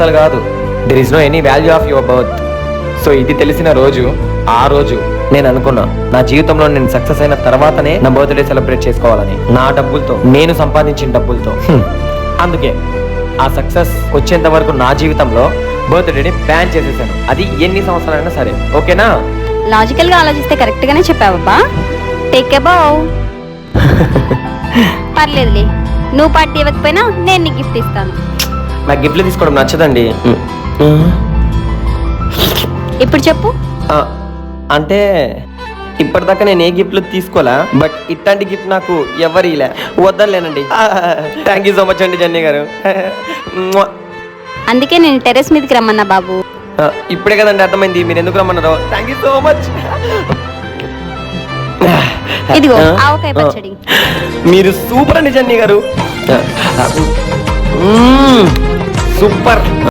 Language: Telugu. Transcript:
అస్సలు కాదు. There is no any value of your birth. So ఇది తెలిసిన రోజు ఆ రోజు నేను అనుకున్నా, నా జీవితంలో నేను సక్సెస్ అయిన తర్వాతనే నా బర్త్డే సెలబ్రేట్ చేసుకోవాలని, నా డబ్బులతో, నేను సంపాదించిన డబ్బులతో. అందుకే ఆ సక్సెస్ వచ్చేంత వరకు నా జీవితంలో బర్త్డేని ప్లాన్ చేసేసాను. అది ఎన్ని సంవత్సరాలైనా సరే. ఓకేనా? లాజికల్ గా ఆలోచిస్తే కరెక్ట్ గానే చెప్పావబ్బా. టేక్ ఎ బౌ. పర్లేదులే, నువ్వు పార్టీ ఇవ్వకపోయినా నేను నీకు గిఫ్ట్ ఇస్తాను. నాకు గిఫ్ట్లు తీసుకోవడం నచ్చదండి. ఇప్పుడు చెప్పు. అంటే ఇప్పటిదాకా నేను ఏ గిఫ్ట్లు తీసుకోలే, బట్ ఇట్లాంటి గిఫ్ట్ నాకు ఎవరు ఇలా వద్దలేనండి. థ్యాంక్ యూ సో మచ్ అండి జెన్నీ గారు. అందుకే నేను టెర్రస్ మీదకి రమ్మన్నా బాబు. ఇప్పుడే కదండి అర్థమైంది మీరు ఎందుకు రమ్మన్నారో. Thank you so much. ఇదిగో ఆవకాయ పచ్చడి. మీరు సూపర్ అండి జెన్నీ గారు, సూపర్.